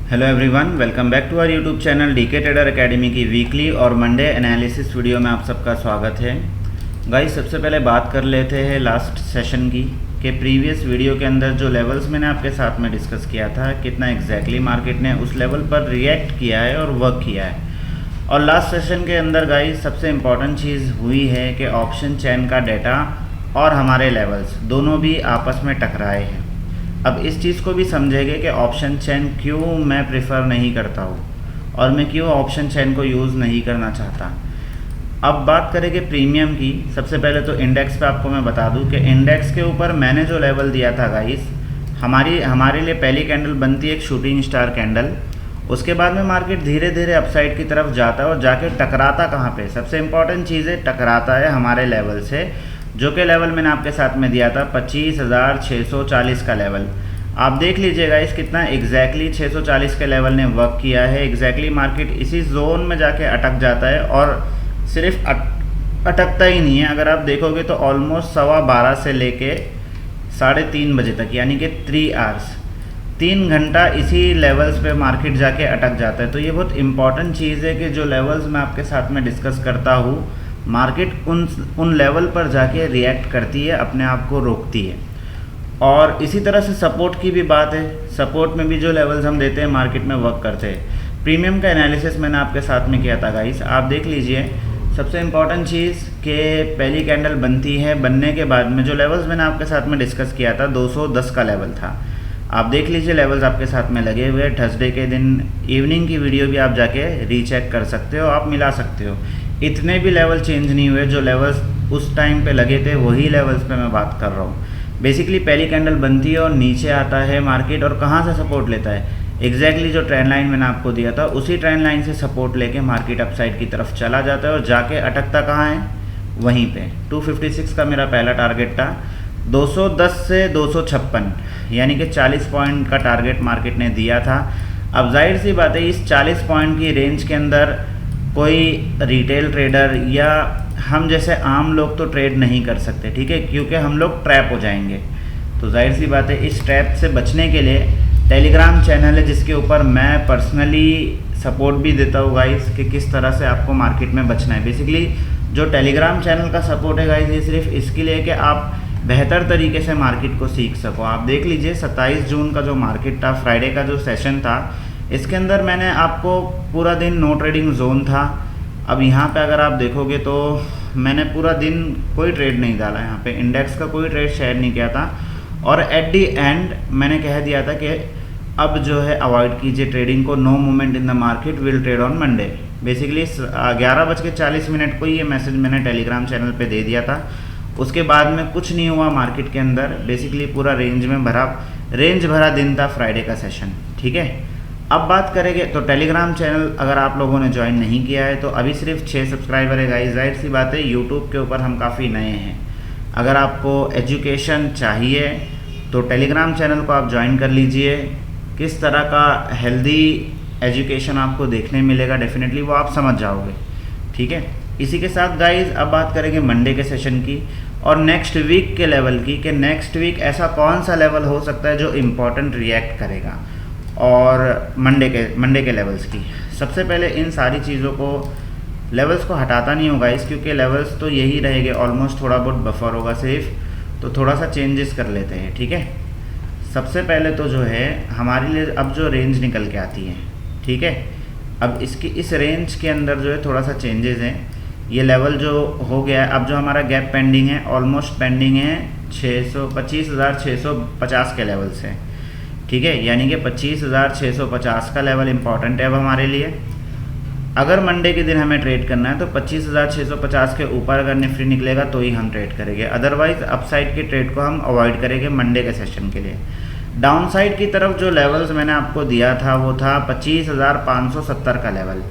Hello everyone, welcome back to our YouTube channel DK trader academy की weekly और Monday analysis video में आप सबका स्वागत है। गाइस, सबसे पहले बात कर लेते हैं लास्ट सेशन की कि प्रीवियस वीडियो के अंदर जो लेवल्स मैंने आपके साथ में डिस्कस किया था, कितना एग्जैक्टली मार्केट ने उस लेवल पर रिएक्ट किया है और वर्क किया है। और लास्ट सेशन के अंदर गाइस सबसे इम्पॉर्टेंट चीज़ हुई है कि ऑप्शन चेन का डेटा और हमारे लेवल्स दोनों भी आपस में टकराए हैं। अब इस चीज़ को भी समझेंगे कि ऑप्शन चेन क्यों मैं प्रेफर नहीं करता हूँ और मैं क्यों ऑप्शन चेन को यूज़ नहीं करना चाहता। अब बात करेंगे प्रीमियम की। सबसे पहले तो इंडेक्स पे आपको मैं बता दूं कि इंडेक्स के ऊपर मैंने जो लेवल दिया था गाइस, हमारे लिए पहली कैंडल बनती है एक शूटिंग स्टार कैंडल। उसके बाद में मार्केट धीरे धीरे अपसाइड की तरफ जाता है और जाके टकराता कहाँ पे, सबसे इम्पॉर्टेंट चीज़ है, टकराता है हमारे लेवल से, जो कि लेवल मैंने आपके साथ में दिया था 25,640 का लेवल। आप देख लीजिएगा इस कितना एग्जैक्टली 640 के लेवल ने वर्क किया है। एग्जैक्टली मार्केट इसी जोन में जाके अटक जाता है और सिर्फ अटकता ही नहीं है, अगर आप देखोगे तो ऑलमोस्ट 12:15 से लेके 3:30 बजे तक, यानी कि 3 आवर्स, 3 घंटा इसी लेवल्स पे मार्केट जाके अटक जाता है। तो ये बहुत इंपॉर्टेंट चीज़ है कि जो लेवल्स मैं आपके साथ में डिस्कस करता हूँ, मार्केट उन लेवल पर जाके रिएक्ट करती है, अपने आप को रोकती है। और इसी तरह से सपोर्ट की भी बात है, सपोर्ट में भी जो लेवल्स हम देते हैं मार्केट में वर्क करते हैं। प्रीमियम का एनालिसिस मैंने आपके साथ में किया था गाइस, आप देख लीजिए। सबसे इम्पॉर्टेंट चीज़ कि पहली कैंडल बनती है, बनने के बाद में जो लेवल्स मैंने आपके साथ में डिस्कस किया था 210 का लेवल था। आप देख लीजिए लेवल्स आपके साथ में लगे हुए। थर्सडे के दिन इवनिंग की वीडियो भी आप जाके रीचेक कर सकते हो, आप मिला सकते हो। इतने भी लेवल चेंज नहीं हुए, जो लेवल्स उस टाइम पे लगे थे वही लेवल्स पे मैं बात कर रहा हूँ। बेसिकली पहली कैंडल बनती है और नीचे आता है मार्केट, और कहाँ से सपोर्ट लेता है, एग्जैक्टली जो ट्रेंड लाइन मैंने आपको दिया था उसी ट्रेंड लाइन से सपोर्ट लेके मार्केट अपसाइड की तरफ चला जाता है और जाके अटकता कहाँ है, वहीं पे 256 का मेरा पहला टारगेट था। 210 से 256 यानी कि 40 पॉइंट का टारगेट मार्केट ने दिया था। अब जाहिर सी बात है इस 40 पॉइंट की रेंज के अंदर कोई रिटेल ट्रेडर या हम जैसे आम लोग तो ट्रेड नहीं कर सकते, ठीक है, क्योंकि हम लोग ट्रैप हो जाएंगे। तो जाहिर सी बात है इस ट्रैप से बचने के लिए टेलीग्राम चैनल है जिसके ऊपर मैं पर्सनली सपोर्ट भी देता हूँ गाइस कि किस तरह से आपको मार्केट में बचना है। बेसिकली जो टेलीग्राम चैनल का सपोर्ट है गाइस, ये सिर्फ इसके लिए कि आप बेहतर तरीके से मार्केट को सीख सको। आप देख लीजिए 27 जून का जो मार्केट था, फ्राइडे का जो सेशन था, इसके अंदर मैंने आपको पूरा दिन नो ट्रेडिंग जोन था। अब यहाँ पे अगर आप देखोगे तो मैंने पूरा दिन कोई ट्रेड नहीं डाला, यहाँ पे इंडेक्स का कोई ट्रेड शेयर नहीं किया था। और एट दी एंड मैंने कह दिया था कि अब जो है अवॉइड कीजिए ट्रेडिंग को, no movement in the market, will trade on Monday. Basically 11:40 को ये मैसेज मैंने टेलीग्राम चैनल पे दे दिया था। उसके बाद में कुछ नहीं हुआ मार्केट के अंदर, बेसिकली पूरा रेंज भरा दिन था फ्राइडे का सेशन, ठीक है। अब बात करेंगे तो टेलीग्राम चैनल अगर आप लोगों ने ज्वाइन नहीं किया है तो अभी सिर्फ 6 सब्सक्राइबर है गाइस। जाहिर सी बात है यूट्यूब के ऊपर हम काफ़ी नए हैं। अगर आपको एजुकेशन चाहिए तो टेलीग्राम चैनल को आप ज्वाइन कर लीजिए। किस तरह का हेल्दी एजुकेशन आपको देखने मिलेगा, डेफिनेटली वो आप समझ जाओगे, ठीक है। इसी के साथ गाइस अब बात करेंगे मंडे के सेशन की और नेक्स्ट वीक के लेवल की, कि नेक्स्ट वीक ऐसा कौन सा लेवल हो सकता है जो इम्पोर्टेंट रिएक्ट करेगा, और मंडे के लेवल्स की। सबसे पहले इन सारी चीज़ों को, लेवल्स को हटाता नहीं होगा इस, क्योंकि लेवल्स तो यही रहेंगे ऑलमोस्ट, थोड़ा बहुत बफर होगा सिर्फ, तो थोड़ा सा चेंजेस कर लेते हैं, ठीक है। सबसे पहले तो जो है हमारे लिए अब जो रेंज निकल के आती है, ठीक है, अब इस रेंज के अंदर जो है थोड़ा सा चेंजेस हैं। ये लेवल जो हो गया है, अब जो हमारा गैप पेंडिंग है, ऑलमोस्ट पेंडिंग है 25,650 के लेवल से, ठीक है, यानी कि 25,650 का लेवल इंपॉर्टेंट है अब हमारे लिए। अगर मंडे के दिन हमें ट्रेड करना है तो 25,650 के ऊपर अगर निफ्टी निकलेगा तो ही हम ट्रेड करेंगे, अदरवाइज अपसाइड के ट्रेड को हम अवॉइड करेंगे मंडे के सेशन के लिए। डाउन साइड की तरफ जो लेवल्स मैंने आपको दिया था वो था 25,570 का लेवल।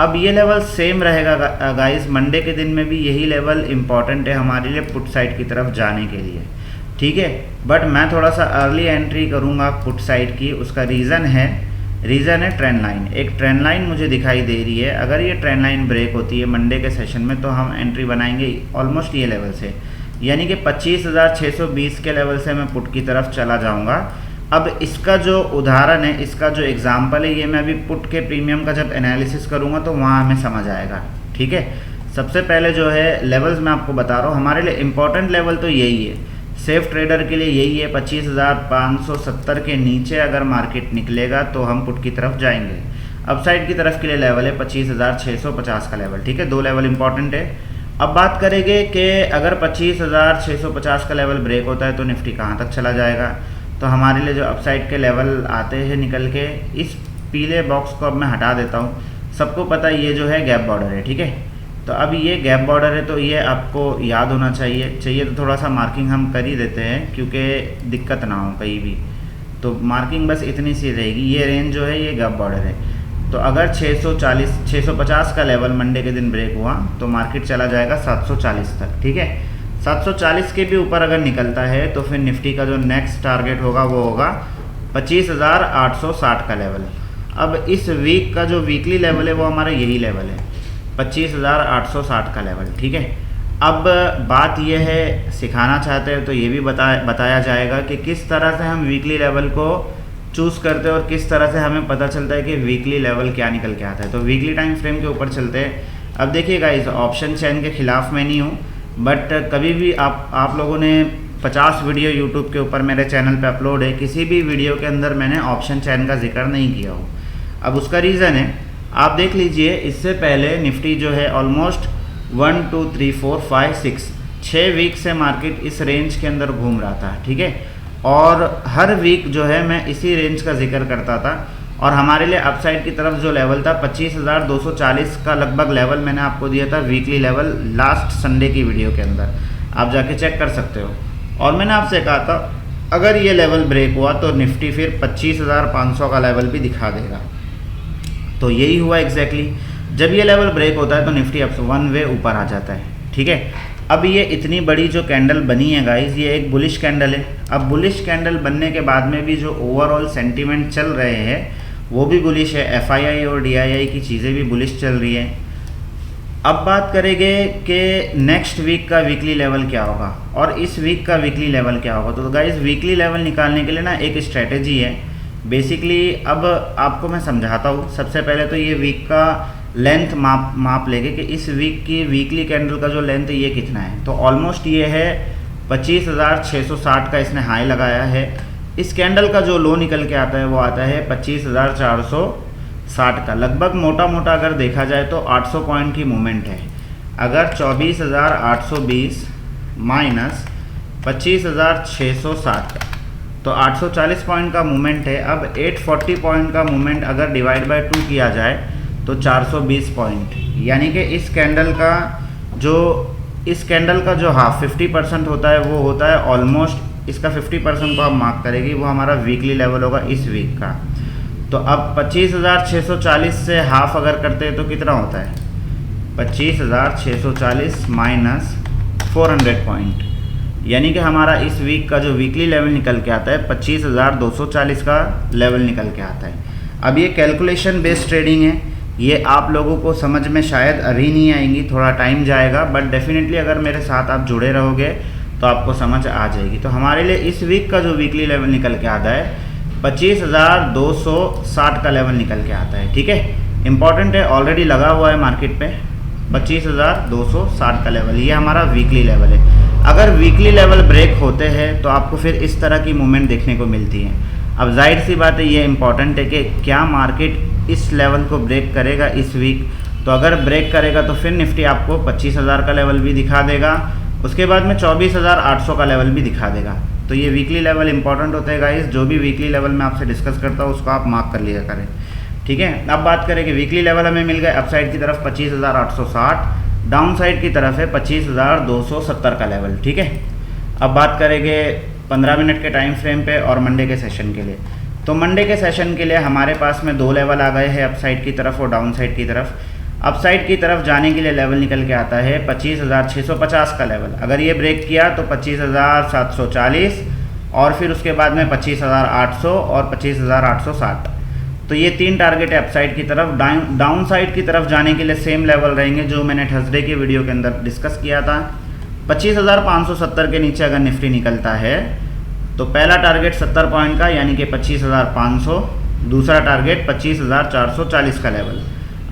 अब ये लेवल सेम रहेगा गाइस, मंडे के दिन में भी यही लेवल इंपॉर्टेंट है हमारे लिए पुट साइड की तरफ जाने के लिए, ठीक है। बट मैं थोड़ा सा अर्ली एंट्री करूँगा पुट साइड की। उसका रीज़न है ट्रेंड लाइन। एक ट्रेंड लाइन मुझे दिखाई दे रही है, अगर ये ट्रेंड लाइन ब्रेक होती है मंडे के सेशन में तो हम एंट्री बनाएंगे ऑलमोस्ट ये लेवल से, यानी कि 25,620 के लेवल से मैं पुट की तरफ चला जाऊँगा। अब इसका जो उदाहरण है, इसका जो एग्जाम्पल है, ये मैं अभी पुट के प्रीमियम का जब एनालिसिस करूँगा तो वहाँ हमें समझ आएगा। ठीक है, सबसे पहले जो है लेवल्स मैं आपको बता रहा हूँ, हमारे लिए इम्पोर्टेंट लेवल तो यही है, सेफ ट्रेडर के लिए यही है। 25,570 के नीचे अगर मार्केट निकलेगा तो हम पुट की तरफ जाएंगे। अपसाइड की तरफ के लिए लेवल है 25,650 का लेवल। ठीक है, दो लेवल इंपॉर्टेंट है। अब बात करेंगे कि अगर 25,650 का लेवल ब्रेक होता है तो निफ्टी कहाँ तक चला जाएगा। तो हमारे लिए जो अपसाइड के लेवल आते हैं निकल के, इस पीले बॉक्स को अब मैं हटा देता हूँ। सबको पता है ये जो है गैप बॉर्डर है। ठीक है, तो अब ये गैप बॉर्डर है तो ये आपको याद होना चाहिए तो थोड़ा सा मार्किंग हम कर ही देते हैं क्योंकि दिक्कत ना हो कहीं भी। तो मार्किंग बस इतनी सी रहेगी, ये रेंज जो है ये गैप बॉर्डर है। तो अगर 650 का लेवल मंडे के दिन ब्रेक हुआ तो मार्केट चला जाएगा 740 तक। ठीक है, 740 के भी ऊपर अगर निकलता है तो फिर निफ्टी का जो नेक्स्ट टारगेट होगा वो होगा 25,860 का लेवल। अब इस वीक का जो वीकली लेवल है वो हमारा यही लेवल है, 25,860 का लेवल। ठीक है, अब बात यह है, सिखाना चाहते हैं तो ये भी बताया जाएगा कि किस तरह से हम वीकली लेवल को चूज़ करते हैं और किस तरह से हमें पता चलता है कि वीकली लेवल क्या निकल के आता है। तो वीकली टाइम फ्रेम के ऊपर चलते हैं। अब देखिएगा, इस ऑप्शन चैन के खिलाफ मैं नहीं हूँ, बट कभी भी आप लोगों ने 50 वीडियो यूट्यूब के ऊपर मेरे चैनल पे अपलोड है, किसी भी वीडियो के अंदर मैंने ऑप्शन चैन का जिक्र नहीं किया हो। अब उसका रीज़न है, आप देख लीजिए, इससे पहले निफ्टी जो है ऑलमोस्ट 1 2 3 4 5 6 वीक से मार्केट इस रेंज के अंदर घूम रहा था। ठीक है, और हर वीक जो है मैं इसी रेंज का जिक्र करता था और हमारे लिए अपसाइड की तरफ जो लेवल था 25,240 का लगभग लेवल मैंने आपको दिया था वीकली लेवल लास्ट संडे की वीडियो के अंदर, आप जाके चेक कर सकते हो। और मैंने आपसे कहा था अगर ये लेवल ब्रेक हुआ तो निफ्टी फिर 25,500 का लेवल भी दिखा देगा। तो यही हुआ एग्जैक्टली। जब ये लेवल ब्रेक होता है तो निफ्टी अब वन वे ऊपर आ जाता है। ठीक है, अब ये इतनी बड़ी जो कैंडल बनी है गाइस, ये एक बुलिश कैंडल है। अब बुलिश कैंडल बनने के बाद में भी जो ओवरऑल सेंटीमेंट चल रहे हैं वो भी बुलिश है, एफआईआई और डीआईआई की चीज़ें भी बुलिश चल रही हैं। अब बात करेंगे कि नेक्स्ट वीक का वीकली लेवल क्या होगा और इस वीक का वीकली लेवल क्या होगा। तो गाइस, वीकली लेवल निकालने के लिए ना एक स्ट्रेटेजी है बेसिकली। अब आपको मैं समझाता हूँ। सबसे पहले तो ये वीक का लेंथ माप लेंगे कि इस वीक की वीकली कैंडल का जो लेंथ है ये कितना है। तो ऑलमोस्ट ये है 25,660 का इसने हाई लगाया है। इस कैंडल का जो लो निकल के आता है वो आता है 25,460 का। लगभग मोटा मोटा अगर देखा जाए तो 800 पॉइंट की मूवमेंट है। अगर 24,820 माइनस 25,660 तो 840 पॉइंट का मूवमेंट है। अब 840 पॉइंट का मूवमेंट अगर डिवाइड बाय 2 किया जाए तो 420 पॉइंट, यानी कि इस कैंडल का जो हाफ 50% होता है वो होता है ऑलमोस्ट, इसका 50% को आप मार्क करेगी, वो हमारा वीकली लेवल होगा इस वीक का। तो अब 25,640 से हाफ अगर करते हैं तो कितना होता है, 25,640 माइनस 400 पॉइंट, यानी कि हमारा इस वीक का जो वीकली लेवल निकल के आता है 25,240 का लेवल निकल के आता है। अब ये कैलकुलेशन बेस्ड ट्रेडिंग है, ये आप लोगों को समझ में शायद अभी नहीं आएंगी, थोड़ा टाइम जाएगा, बट डेफिनेटली अगर मेरे साथ आप जुड़े रहोगे तो आपको समझ आ जाएगी। तो हमारे लिए इस वीक का जो वीकली लेवल निकल के आता है 25,260 का लेवल निकल के आता है। ठीक है, इंपॉर्टेंट है, ऑलरेडी लगा हुआ है मार्केट पे 25,260 का लेवल, ये हमारा वीकली लेवल है। अगर वीकली लेवल ब्रेक होते हैं तो आपको फिर इस तरह की मूवमेंट देखने को मिलती है। अब जाहिर सी बात है, ये इंपॉर्टेंट है कि क्या मार्केट इस लेवल को ब्रेक करेगा इस वीक। तो अगर ब्रेक करेगा तो फिर निफ्टी आपको 25,000 का लेवल भी दिखा देगा, उसके बाद में 24,800 का लेवल भी दिखा देगा। तो ये वीकली लेवल इंपॉर्टेंट होते हैं गाइस, जो भी वीकली लेवल मैं आपसे डिस्कस करता हूँ उसको आप मार्क कर लिया करें। ठीक है, अब बात करें कि वीकली लेवल हमें मिल गए अपसाइड की तरफ 25,860, डाउन साइड की तरफ है 25,270 का लेवल। ठीक है, अब बात करेंगे 15 मिनट के टाइम फ्रेम पे और मंडे के सेशन के लिए। तो मंडे के सेशन के लिए हमारे पास में 2 लेवल आ गए हैं, अपसाइड की तरफ और डाउन साइड की तरफ। अपसाइड की तरफ जाने के लिए लेवल निकल के आता है 25,650 का लेवल। अगर ये ब्रेक किया तो 25,740 और फिर उसके बाद में 25,800 और 25,860। तो ये 3 टारगेट है अपसाइड की तरफ। डाउन साइड की तरफ जाने के लिए सेम लेवल रहेंगे जो मैंने थर्सडे की वीडियो के अंदर डिस्कस किया था। 25,570 के नीचे अगर निफ्टी निकलता है तो पहला टारगेट 70 पॉइंट का यानी कि 25,500, दूसरा टारगेट 25,440 का लेवल।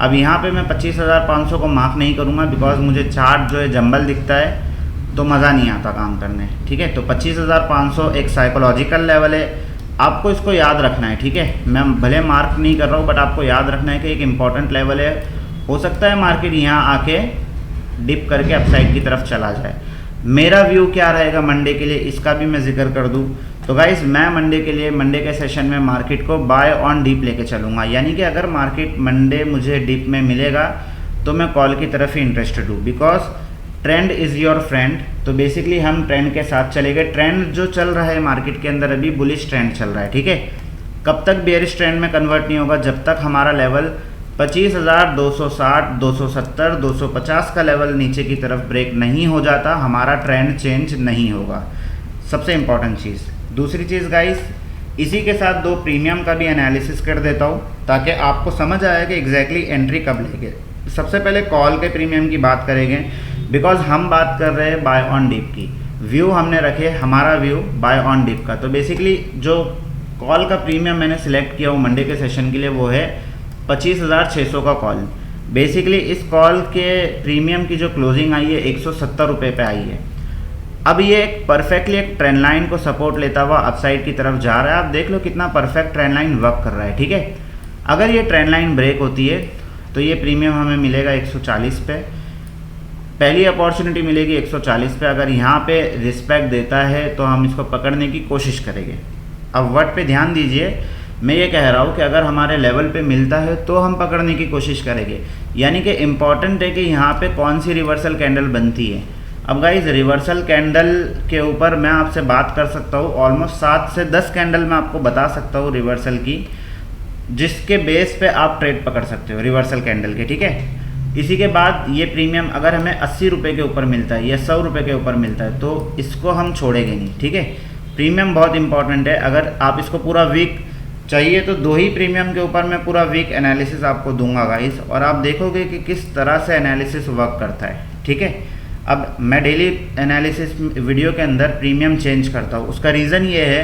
अब यहाँ पे मैं 25,500 को मार्क नहीं करूँगा बिकॉज मुझे चार्ट जो है जंबल दिखता है तो मज़ा नहीं आता काम करने, ठीक है। तो 25,500 एक साइकोलॉजिकल लेवल है, आपको इसको याद रखना है, ठीक है। मैं भले मार्क नहीं कर रहा हूँ बट आपको याद रखना है कि एक इम्पॉर्टेंट लेवल है। हो सकता है मार्केट यहाँ आके डिप करके अपसाइड की तरफ चला जाए। मेरा व्यू क्या रहेगा मंडे के लिए इसका भी मैं जिक्र कर दूँ। तो गाइस मैं मंडे के लिए, मंडे के सेशन में मार्केट को बाय ऑन डीप लेके चलूँगा, यानी कि अगर मार्केट मंडे मुझे डीप में मिलेगा तो मैं कॉल की तरफ ही इंटरेस्टेड हूँ because trend is your friend. तो बेसिकली हम ट्रेंड के साथ चलेंगे। ट्रेंड जो चल रहा है मार्केट के अंदर अभी बुलिश ट्रेंड चल रहा है, ठीक है। कब तक बेयरिश ट्रेंड में कन्वर्ट नहीं होगा? जब तक हमारा लेवल 25,260, 270, 250 का लेवल नीचे की तरफ ब्रेक नहीं हो जाता, हमारा ट्रेंड चेंज नहीं होगा। सबसे इम्पॉर्टेंट चीज़। दूसरी चीज़ गाइस, इसी के साथ 2 प्रीमियम का भी एनालिसिस कर देता हूँ ताकि आपको समझ आए कि एग्जैक्टली एंट्री कब लेंगे। सबसे पहले कॉल के प्रीमियम की बात करेंगे बिकॉज हम बात कर रहे हैं बाय ऑन डिप की। व्यू हमने रखे हमारा व्यू बाय ऑन डिप का। तो बेसिकली जो कॉल का प्रीमियम मैंने सिलेक्ट किया हूँ मंडे के सेशन के लिए वो है 25,600 का कॉल। बेसिकली इस कॉल के प्रीमियम की जो क्लोजिंग आई है 170 रुपये पे आई है। अब ये एक परफेक्टली एक ट्रेंड लाइन को सपोर्ट लेता हुआ अपसाइड की तरफ जा रहा है। आप देख लो कितना परफेक्ट ट्रेंड लाइन वर्क कर रहा है, ठीक है। अगर ये ट्रेंड लाइन ब्रेक होती है तो ये प्रीमियम हमें मिलेगा 140 पे, पहली अपॉर्चुनिटी मिलेगी 140 पे। अगर यहाँ पे रिस्पेक्ट देता है तो हम इसको पकड़ने की कोशिश करेंगे। अब वर्ड पे ध्यान दीजिए, मैं ये कह रहा हूँ कि अगर हमारे लेवल पे मिलता है तो हम पकड़ने की कोशिश करेंगे, यानी कि इम्पॉर्टेंट है कि यहाँ पे कौन सी रिवर्सल कैंडल बनती है। अब गाइज रिवर्सल कैंडल के ऊपर मैं आपसे बात कर सकता हूँ, ऑलमोस्ट 7 से 10 कैंडल मैं आपको बता सकता हूँ रिवर्सल की, जिसके बेस पे आप ट्रेड पकड़ सकते हो रिवर्सल कैंडल के, ठीक है। इसी के बाद ये प्रीमियम अगर हमें 80 रुपये के ऊपर मिलता है या 100 रुपये के ऊपर मिलता है तो इसको हम छोड़ेंगे नहीं, ठीक है। प्रीमियम बहुत इंपॉर्टेंट है। अगर आप इसको पूरा वीक चाहिए तो 2 ही प्रीमियम के ऊपर मैं पूरा वीक एनालिसिस आपको दूंगा गाइस, और आप देखोगे कि किस तरह से एनालिसिस वर्क करता है, ठीक है। अब मैं डेली एनालिसिस वीडियो के अंदर प्रीमियम चेंज करता हूँ। उसका रीज़न ये है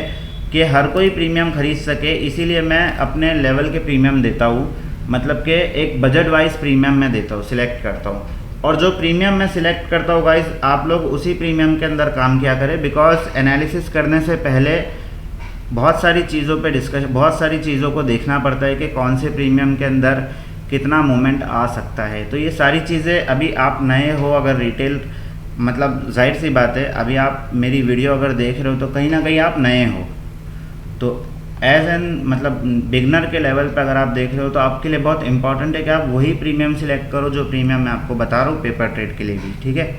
कि हर कोई प्रीमियम खरीद सके, इसीलिए मैं अपने लेवल के प्रीमियम देता हूँ, मतलब कि एक बजट वाइज प्रीमियम मैं देता हूँ, सिलेक्ट करता हूँ। और जो प्रीमियम मैं सिलेक्ट करता हूँ गाइस, आप लोग उसी प्रीमियम के अंदर काम किया करें बिकॉज एनालिसिस करने से पहले बहुत सारी चीज़ों पे बहुत सारी चीज़ों को देखना पड़ता है कि कौन से प्रीमियम के अंदर कितना मूवमेंट आ सकता है। तो ये सारी चीज़ें, अभी आप नए हो अगर रिटेल, मतलब जाहिर सी बात है अभी आप मेरी वीडियो अगर देख रहे हो तो कहीं ना कहीं आप नए हो, तो एज एन मतलब बिगनर के लेवल पे अगर आप देख रहे हो तो आपके लिए बहुत इंपॉर्टेंट है कि आप वही प्रीमियम सिलेक्ट करो जो प्रीमियम मैं आपको बता रहा हूँ पेपर ट्रेड के लिए भी, ठीक है।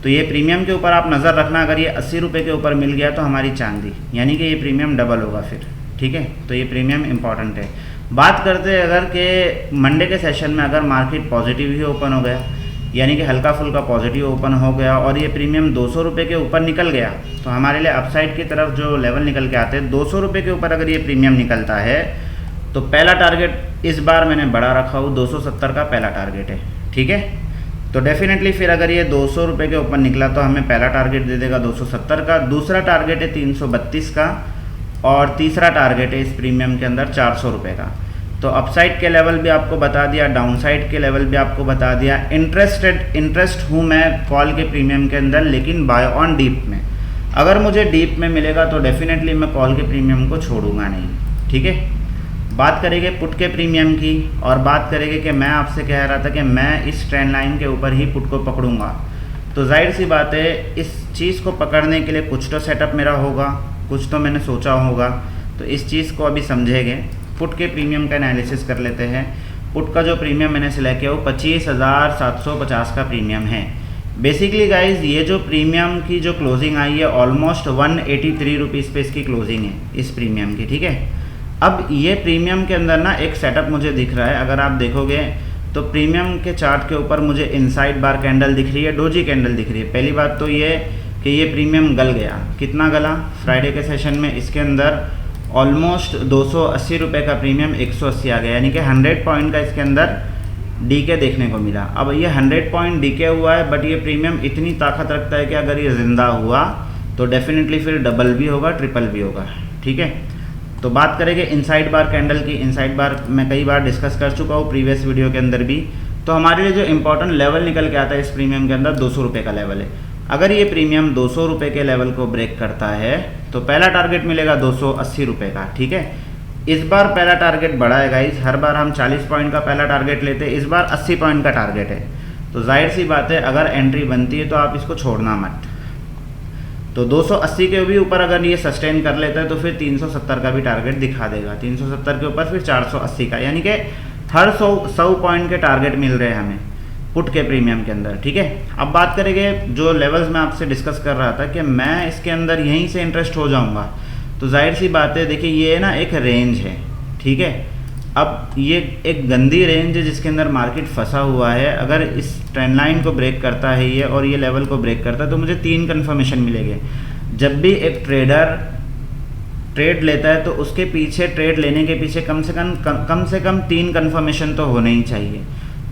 तो ये प्रीमियम के ऊपर आप नज़र रखना, अगर ये 80 रुपये के ऊपर मिल गया तो हमारी चांदी, यानी कि ये प्रीमियम डबल होगा फिर, ठीक है। तो ये प्रीमियम इंपॉर्टेंट है। बात करते हैं अगर कि मंडे के सेशन में अगर मार्केट पॉजिटिव ही ओपन हो गया, यानी कि हल्का फुल्का पॉजिटिव ओपन हो गया और ये प्रीमियम 200 रुपये के ऊपर निकल गया तो हमारे लिए अपसाइड की तरफ जो लेवल निकल के आते हैं 200 रुपये के ऊपर अगर ये प्रीमियम निकलता है तो पहला टारगेट इस बार मैंने बड़ा रखा हूँ, 270 का पहला टारगेट है, ठीक है। तो डेफिनेटली फिर अगर ये 200 रुपये के ऊपर निकला तो हमें पहला टारगेट दे देगा 270 का, दूसरा टारगेट है 332 का और तीसरा टारगेट है इस प्रीमियम के अंदर 400 रुपये का। तो अपसाइड के लेवल भी आपको बता दिया, डाउनसाइड के लेवल भी आपको बता दिया। इंटरेस्ट हूँ मैं कॉल के प्रीमियम के अंदर, लेकिन बाय ऑन डीप में। अगर मुझे डीप में मिलेगा तो डेफिनेटली मैं कॉल के प्रीमियम को छोड़ूंगा नहीं, ठीक है। बात करेंगे पुट के प्रीमियम की और बात करेंगे कि मैं आपसे कह रहा था कि मैं इस ट्रेंड लाइन के ऊपर ही पुट को पकड़ूंगा। तो जाहिर सी बात है इस चीज़ को पकड़ने के लिए कुछ तो सेटअप मेरा होगा, कुछ तो मैंने सोचा होगा, तो इस चीज़ को अभी समझेंगे। पुट के प्रीमियम का एनालिसिस कर लेते हैं। पुट का जो प्रीमियम मैंने सिलेक्ट किया वो 25,750 का प्रीमियम है। बेसिकली गाइज ये जो प्रीमियम की जो क्लोजिंग आई है ऑलमोस्ट 183 रुपीज़ पे इसकी क्लोजिंग है इस प्रीमियम की, ठीक है। अब ये प्रीमियम के अंदर ना एक सेटअप मुझे दिख रहा है, अगर आप देखोगे तो प्रीमियम के चार्ट के ऊपर मुझे इनसाइड बार कैंडल दिख रही है, डोजी कैंडल दिख रही है। पहली बात तो ये कि ये प्रीमियम गल गया, कितना गला? फ्राइडे के सेशन में इसके अंदर ऑलमोस्ट 280 रुपये का प्रीमियम 180 आ गया, यानी कि 100 पॉइंट का इसके अंदर डीके देखने को मिला। अब ये 100 पॉइंट डीके हुआ है बट ये प्रीमियम इतनी ताकत रखता है कि अगर ये ज़िंदा हुआ तो डेफिनेटली फिर डबल भी होगा, ट्रिपल भी होगा, ठीक है। तो बात करेंगे इनसाइड बार कैंडल की। इनसाइड बार मैं कई बार डिस्कस कर चुका हूँ प्रीवियस वीडियो के अंदर भी। तो हमारे लिए जो इंपॉर्टेंट लेवल निकल के आता है इस प्रीमियम के अंदर 200 रुपये का लेवल है। अगर ये प्रीमियम 200 रुपये के लेवल को ब्रेक करता है तो पहला टारगेट मिलेगा 280 रुपये का, ठीक है। इस बार पहला टारगेट बढ़ा है गाइस, हर बार हम 40 पॉइंट का पहला टारगेट लेते हैं, इस बार 80 पॉइंट का टारगेट है। तो जाहिर सी बात है अगर एंट्री बनती है तो आप इसको छोड़ना मत। तो 280 के भी ऊपर अगर ये सस्टेन कर लेता है तो फिर 370 का भी टारगेट दिखा देगा, 370 के ऊपर फिर 480 का, यानी कि हर 100 पॉइंट के टारगेट मिल रहे हैं हमें पुट के प्रीमियम के अंदर, ठीक है। अब बात करेंगे जो लेवल्स मैं आपसे डिस्कस कर रहा था कि मैं इसके अंदर यहीं से इंटरेस्ट हो जाऊंगा, तो जाहिर सी बात है देखिए ये ना एक रेंज है, ठीक है। अब ये एक गंदी रेंज है जिसके अंदर मार्केट फंसा हुआ है। अगर इस ट्रेंड लाइन को ब्रेक करता है ये और ये लेवल को ब्रेक करता है तो मुझे 3 कन्फर्मेशन मिलेंगे। जब भी एक ट्रेडर ट्रेड लेता है तो उसके पीछे, ट्रेड लेने के पीछे कम से कम 3 कन्फर्मेशन तो होने ही चाहिए।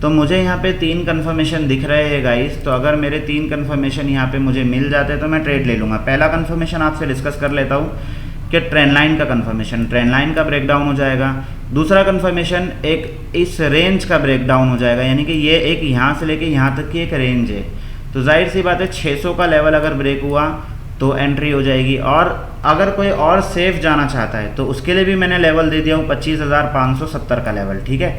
तो मुझे यहाँ पे 3 कन्फर्मेशन दिख रहे हैं गाइस। तो अगर मेरे 3 कन्फर्मेशन यहाँ पे मुझे मिल जाते हैं तो मैं ट्रेड ले लूँगा। पहला कन्फर्मेशन आपसे डिस्कस कर लेता हूँ कि ट्रेंड लाइन का कन्फर्मेशन, ट्रेंड लाइन का ब्रेकडाउन हो जाएगा। दूसरा कन्फर्मेशन एक इस रेंज का ब्रेकडाउन हो जाएगा, यानी कि ये एक यहाँ से लेके यहाँ तक की एक रेंज है। तो जाहिर सी बात है 600 का लेवल अगर ब्रेक हुआ तो एंट्री हो जाएगी। और अगर कोई और सेफ जाना चाहता है तो उसके लिए भी मैंने लेवल दे दिया हूँ 25,570 का लेवल, ठीक है।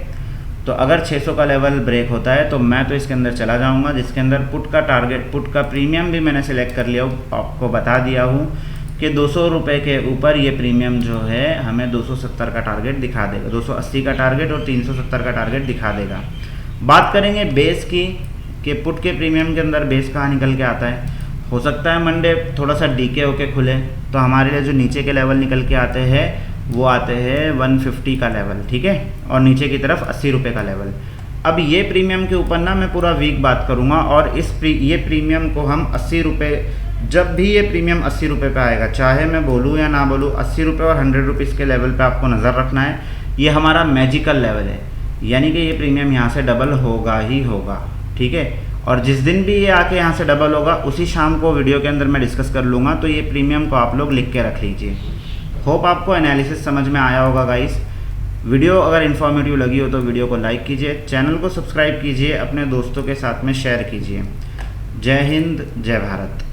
तो अगर 600 का लेवल ब्रेक होता है तो मैं तो इसके अंदर चला जाऊँगा, जिसके अंदर पुट का टारगेट, पुट का प्रीमियम भी मैंने सिलेक्ट कर लिया हूँ, आपको बता दिया हूँ कि 200 रुपये के ऊपर ये प्रीमियम जो है हमें 270 का टारगेट दिखा देगा, 280 का टारगेट और 370 का टारगेट दिखा देगा। बात करेंगे बेस की कि पुट के प्रीमियम के अंदर बेस कहाँ निकल के आता है। हो सकता है मंडे थोड़ा सा डीके होके खुले तो हमारे लिए जो नीचे के लेवल निकल के आते हैं वो आते हैं 150 का लेवल, ठीक है, और नीचे की तरफ 80 रुपये का लेवल। अब ये प्रीमियम के ऊपर ना मैं पूरा वीक बात करूँगा और ये प्रीमियम को हम 80 रुपये, जब भी ये प्रीमियम 80 रुपये पे आएगा, चाहे मैं बोलूँ या ना बोलूँ, 80 रुपये और 100 रुपीज़ के लेवल पे आपको नज़र रखना है। ये हमारा मैजिकल लेवल है, यानी कि ये प्रीमियम यहाँ से डबल होगा ही होगा, ठीक है। और जिस दिन भी ये आके यहाँ से डबल होगा उसी शाम को वीडियो के अंदर मैं डिस्कस कर लूँगा। तो ये प्रीमियम को आप लोग लिख के रख लीजिए। होप आपको एनालिसिस समझ में आया होगा गाइस। वीडियो अगर इन्फॉर्मेटिव लगी हो तो वीडियो को लाइक कीजिए, चैनल को सब्सक्राइब कीजिए, अपने दोस्तों के साथ में शेयर कीजिए। जय हिंद, जय भारत।